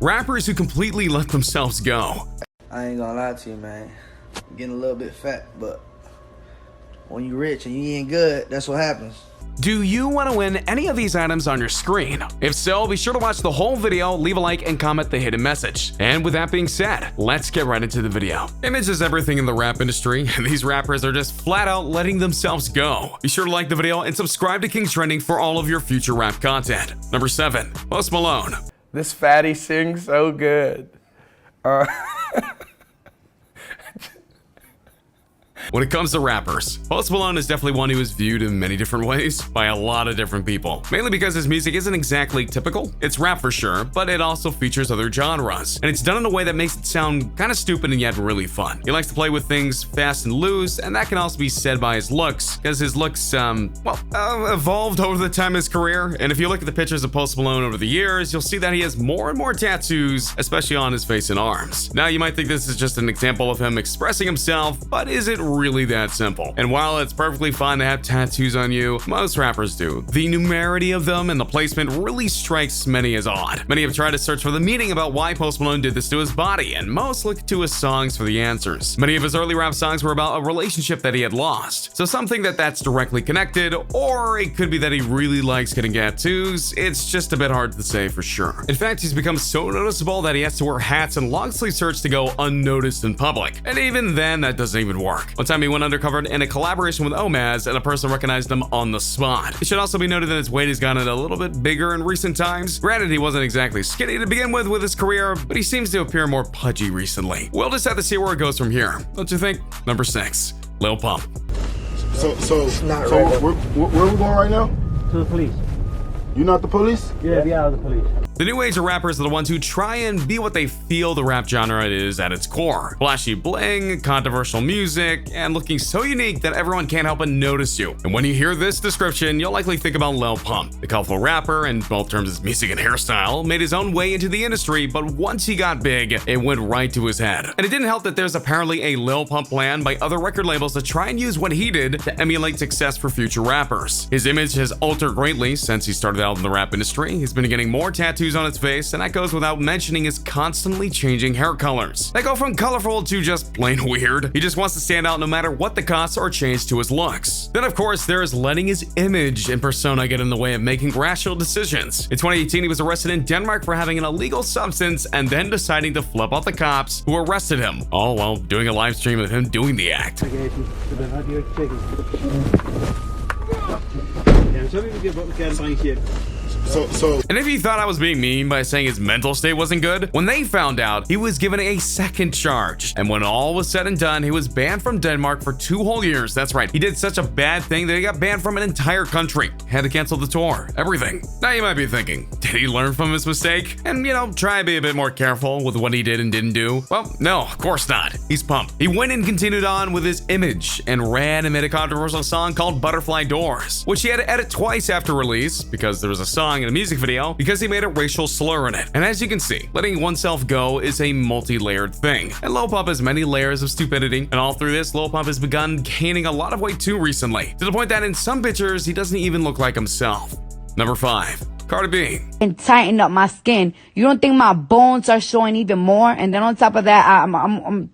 Rappers who completely let themselves go. I ain't gonna lie to you, man. I'm getting a little bit fat, but when you rich and you ain't good, that's what happens. Do you want to win any of these items on your screen? If so, be sure to watch the whole video, leave a like, and comment the hidden message. And with that being said, let's get right into the video. Image is everything in the rap industry, and these rappers are just flat out letting themselves go. Be sure to like the video and subscribe to King's Trending for all of your future rap content. Number 7. Post Malone. This fatty sings so good. When it comes to rappers, Post Malone is definitely one who is viewed in many different ways by a lot of different people. Mainly because his music isn't exactly typical. It's rap for sure, but it also features other genres. And it's done in a way that makes it sound kind of stupid and yet really fun. He likes to play with things fast and loose, and that can also be said by his looks, because his looks, evolved over the time of his career. And if you look at the pictures of Post Malone over the years, you'll see that he has more and more tattoos, especially on his face and arms. Now, you might think this is just an example of him expressing himself, but is it really that simple? And while it's perfectly fine to have tattoos on you, most rappers do, the numerity of them and the placement really strikes many as odd. Many have tried to search for the meaning about why Post Malone did this to his body, and most look to his songs for the answers. Many of his early rap songs were about a relationship that he had lost, so some think that that's directly connected, or it could be that he really likes getting tattoos. It's just a bit hard to say for sure. In fact, he's become so noticeable that he has to wear hats and long sleeve shirts to go unnoticed in public, and even then that doesn't even work. One time he went undercover in a collaboration with Omaz, and a person recognized him on the spot. It should also be noted that his weight has gotten a little bit bigger in recent times. Granted, he wasn't exactly skinny to begin with his career, but he seems to appear more pudgy recently. We'll just have to see where it goes from here. Don't you think? Number 6. Lil Pump. So where we going right now? To the police. You not the police? Yeah, we are the police. The new age of rappers are the ones who try and be what they feel the rap genre is at its core. Flashy bling, controversial music, and looking so unique that everyone can't help but notice you. And when you hear this description, you'll likely think about Lil Pump. The colorful rapper, in both terms of music and hairstyle, made his own way into the industry, but once he got big, it went right to his head. And it didn't help that there's apparently a Lil Pump plan by other record labels to try and use what he did to emulate success for future rappers. His image has altered greatly since he started out in the rap industry. He's been getting more tattoos on his face, and that goes without mentioning his constantly changing hair colors. They go from colorful to just plain weird. He just wants to stand out no matter what the costs or change to his looks. Then of course there is letting his image and persona get in the way of making rational decisions. In 2018 he was arrested in Denmark for having an illegal substance and then deciding to flip out the cops who arrested him, all while doing a live stream of him doing the act. And if you thought I was being mean by saying his mental state wasn't good, when they found out, he was given a second charge. And when all was said and done, he was banned from Denmark for 2 whole years. That's right, he did such a bad thing that he got banned from an entire country. Had to cancel the tour, everything. Now you might be thinking, did he learn from his mistake? And try to be a bit more careful with what he did and didn't do? Well, no, of course not. He's Pump. He went and continued on with his image and ran and made a controversial song called Butterfly Doors, which he had to edit twice after release because there was a song in a music video because he made a racial slur in it. And as you can see, letting oneself go is a multi-layered thing. And Lil Pump has many layers of stupidity. And all through this, Lil Pump has begun gaining a lot of weight too recently, to the point that in some pictures, he doesn't even look like himself. Number 5. Cardi B. And tighten up my skin. You don't think my bones are showing even more? And then on top of that, I'm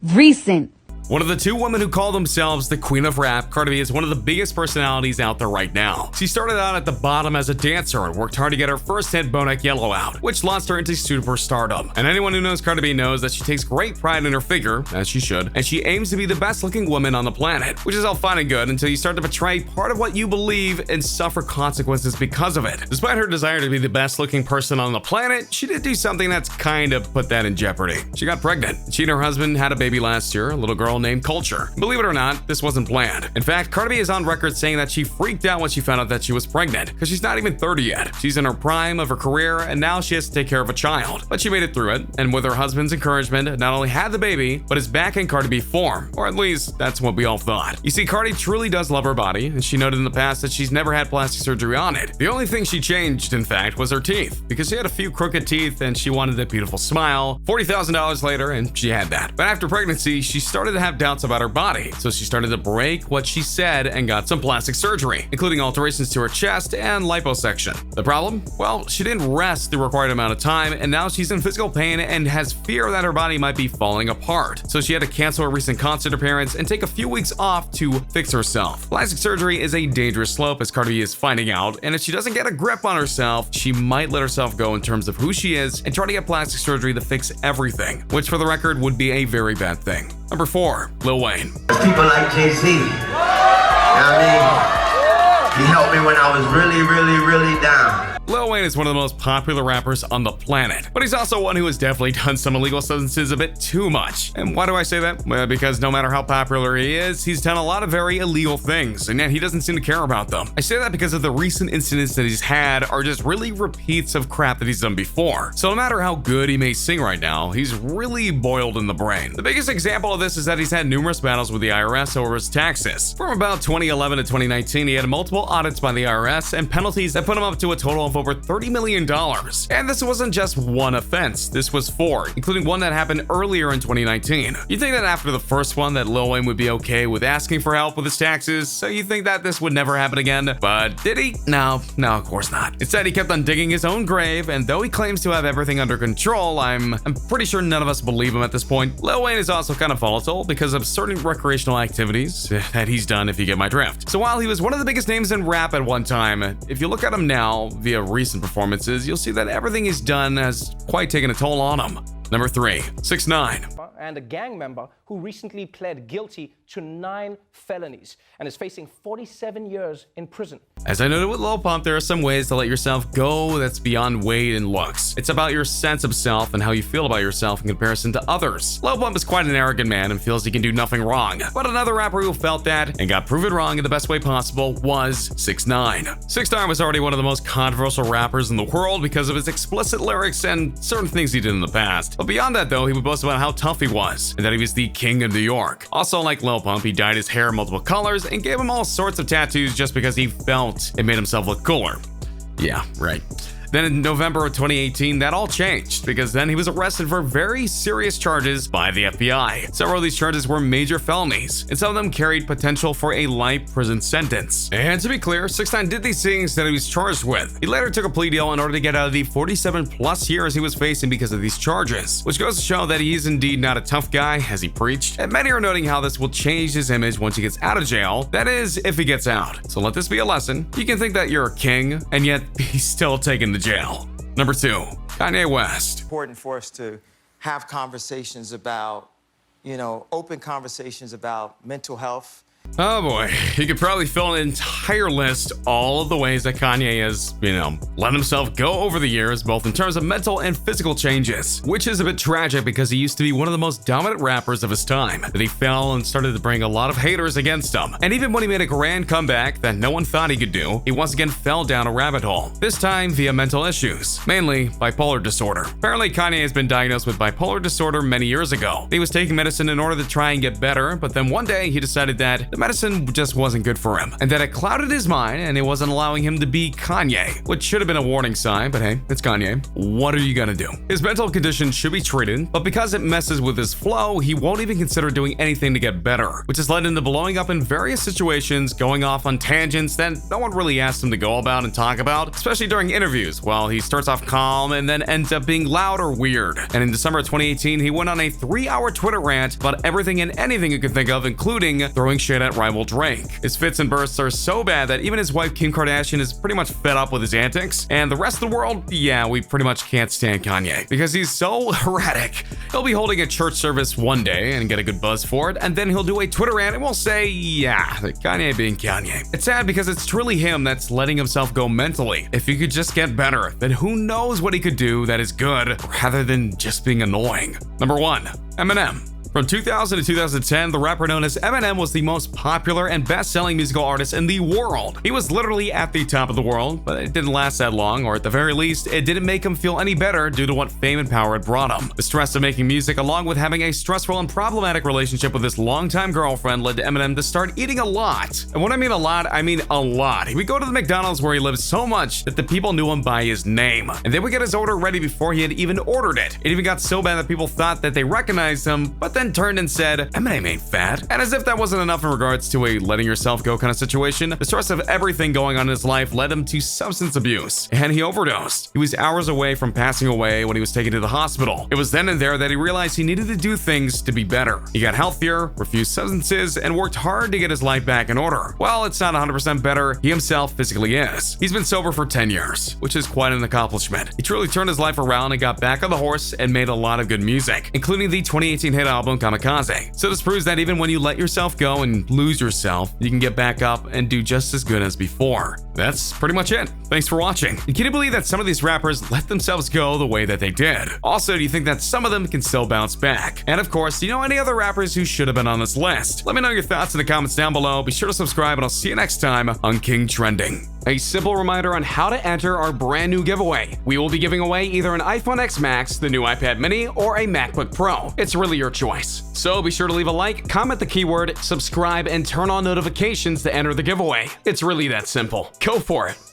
recent. One of the 2 women who call themselves the Queen of Rap, Cardi B is one of the biggest personalities out there right now. She started out at the bottom as a dancer and worked hard to get her first hit Bodak Yellow out, which launched her into superstardom. And anyone who knows Cardi B knows that she takes great pride in her figure, as she should, and she aims to be the best looking woman on the planet, which is all fine and good until you start to betray part of what you believe and suffer consequences because of it. Despite her desire to be the best looking person on the planet, she did do something that's kind of put that in jeopardy. She got pregnant. She and her husband had a baby last year, a little girl named Culture. Believe it or not, this wasn't planned. In fact, Cardi B is on record saying that she freaked out when she found out that she was pregnant, because she's not even 30 yet. She's in her prime of her career, and now she has to take care of a child. But she made it through it, and with her husband's encouragement, not only had the baby, but is back in Cardi B form, or at least that's what we all thought. You see, Cardi truly does love her body, and she noted in the past that she's never had plastic surgery on it. The only thing she changed, in fact, was her teeth, because she had a few crooked teeth and she wanted a beautiful smile. $40,000 later, and she had that. But after pregnancy, she started to have doubts about her body, so she started to break what she said and got some plastic surgery, including alterations to her chest and liposuction. The problem? Well, she didn't rest the required amount of time, and now she's in physical pain and has fear that her body might be falling apart. So she had to cancel her recent concert appearance and take a few weeks off to fix herself. Plastic surgery is a dangerous slope, as Cardi B is finding out, and if she doesn't get a grip on herself, she might let herself go in terms of who she is and try to get plastic surgery to fix everything, which for the record would be a very bad thing. Number 4, Lil Wayne. People like Jay-Z, you know what I mean? He helped me when I was really down. Lil Wayne is one of the most popular rappers on the planet, but he's also one who has definitely done some illegal substances a bit too much. And why do I say that? Well, because no matter how popular he is, he's done a lot of very illegal things, and yet he doesn't seem to care about them. I say that because of the recent incidents that he's had are just really repeats of crap that he's done before. So no matter how good he may sing right now, he's really boiled in the brain. The biggest example of this is that he's had numerous battles with the IRS over his taxes. From about 2011 to 2019, he had multiple audits by the IRS and penalties that put him up to a total of over $30 million. And this wasn't just one offense, this was 4, including one that happened earlier in 2019. You'd think that after the first one that Lil Wayne would be okay with asking for help with his taxes, so you think that this would never happen again, but did he? No, of course not. Instead, he kept on digging his own grave, and though he claims to have everything under control, I'm pretty sure none of us believe him at this point. Lil Wayne is also kind of volatile because of certain recreational activities that he's done, if you get my drift. So while he was one of the biggest names in rap at one time, if you look at him now via recent performances, you'll see that everything he's done has quite taken a toll on him. Number 3, 6ix9ine. And a gang member who recently pled guilty to 9 felonies and is facing 47 years in prison. As I noted with Lil Pump, there are some ways to let yourself go that's beyond weight and looks. It's about your sense of self and how you feel about yourself in comparison to others. Lil Pump is quite an arrogant man and feels he can do nothing wrong. But another rapper who felt that and got proven wrong in the best way possible was 6ix9ine. 6ix9ine was already one of the most controversial rappers in the world because of his explicit lyrics and certain things he did in the past. But beyond that though, he would boast about how tough he was and that he was the king of New York. Also, like Lil Pump, he dyed his hair multiple colors and gave him all sorts of tattoos just because he felt it made himself look cooler. Yeah, right. Then in November of 2018, that all changed because then he was arrested for very serious charges by the FBI. Several of these charges were major felonies, and some of them carried potential for a life prison sentence. And to be clear, 6ix9ine did these things that he was charged with. He later took a plea deal in order to get out of the 47 plus years he was facing because of these charges, which goes to show that he is indeed not a tough guy, as he preached. And many are noting how this will change his image once he gets out of jail. That is, if he gets out. So let this be a lesson. You can think that you're a king, and yet be still taken to jail. Number 2, Kanye West. Important for us to have conversations about, open conversations about mental health. Oh boy, you could probably fill an entire list all of the ways that Kanye has, let himself go over the years, both in terms of mental and physical changes, which is a bit tragic because he used to be one of the most dominant rappers of his time, that he fell and started to bring a lot of haters against him. And even when he made a grand comeback that no one thought he could do, he once again fell down a rabbit hole, this time via mental issues, mainly bipolar disorder. Apparently, Kanye has been diagnosed with bipolar disorder many years ago. He was taking medicine in order to try and get better, but then one day he decided that the medicine just wasn't good for him, and that it clouded his mind and it wasn't allowing him to be Kanye, which should have been a warning sign, but hey, it's Kanye. What are you gonna do? His mental condition should be treated, but because it messes with his flow, he won't even consider doing anything to get better, which has led him to blowing up in various situations, going off on tangents that no one really asked him to go about and talk about, especially during interviews, while he starts off calm and then ends up being loud or weird. And in December of 2018, he went on a 3-hour Twitter rant about everything and anything you could think of, including throwing shit at rival Drake. His fits and bursts are so bad that even his wife Kim Kardashian is pretty much fed up with his antics, and the rest of the world, yeah, we pretty much can't stand Kanye because he's so erratic. He'll be holding a church service one day and get a good buzz for it, and then he'll do a Twitter rant and we'll say, yeah, Kanye being Kanye. It's sad because it's truly him that's letting himself go mentally. If he could just get better, then who knows what he could do that is good rather than just being annoying. Number 1, Eminem. From 2000 to 2010, the rapper known as Eminem was the most popular and best-selling musical artist in the world. He was literally at the top of the world, but it didn't last that long, or at the very least, it didn't make him feel any better due to what fame and power had brought him. The stress of making music, along with having a stressful and problematic relationship with his longtime girlfriend, led to Eminem to start eating a lot. And when I mean a lot, I mean a lot. He would go to the McDonald's where he lived so much that the people knew him by his name, and they would get his order ready before he had even ordered it. It even got so bad that people thought that they recognized him, but then then turned and said, Eminem ain't fat. And as if that wasn't enough in regards to a letting yourself go kind of situation, the source of everything going on in his life led him to substance abuse, and he overdosed. He was hours away from passing away when he was taken to the hospital. It was then and there that he realized he needed to do things to be better. He got healthier, refused substances, and worked hard to get his life back in order. While it's not 100% better, he himself physically is. He's been sober for 10 years, which is quite an accomplishment. He truly turned his life around and got back on the horse and made a lot of good music, including the 2018 hit album Kamikaze. So this proves that even when you let yourself go and lose yourself, you can get back up and do just as good as before. That's pretty much it. Thanks for watching. And can you believe that some of these rappers let themselves go the way that they did? Also, do you think that some of them can still bounce back? And of course, do you know any other rappers who should have been on this list? Let me know your thoughts in the comments down below. Be sure to subscribe, and I'll see you next time on King Trending. A simple reminder on how to enter our brand new giveaway. We will be giving away either an iPhone X Max, the new iPad mini, or a MacBook Pro. It's really your choice. So be sure to leave a like, comment the keyword, subscribe, and turn on notifications to enter the giveaway. It's really that simple. Go for it.